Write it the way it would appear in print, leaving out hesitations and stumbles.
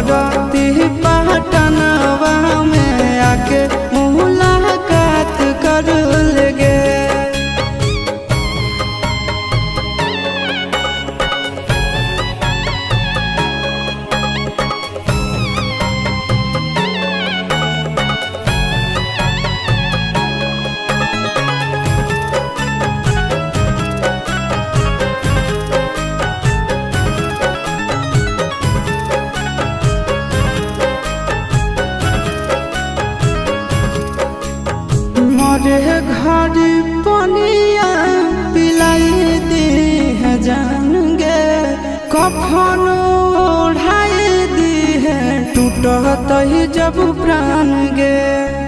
बरती पटनवा में आके मुलाकात कर लेगे। मोरे घर पनिया पिलाई दी है जान गे, कफन ओढ़ाई दी है टूटत ही जब प्राण गे।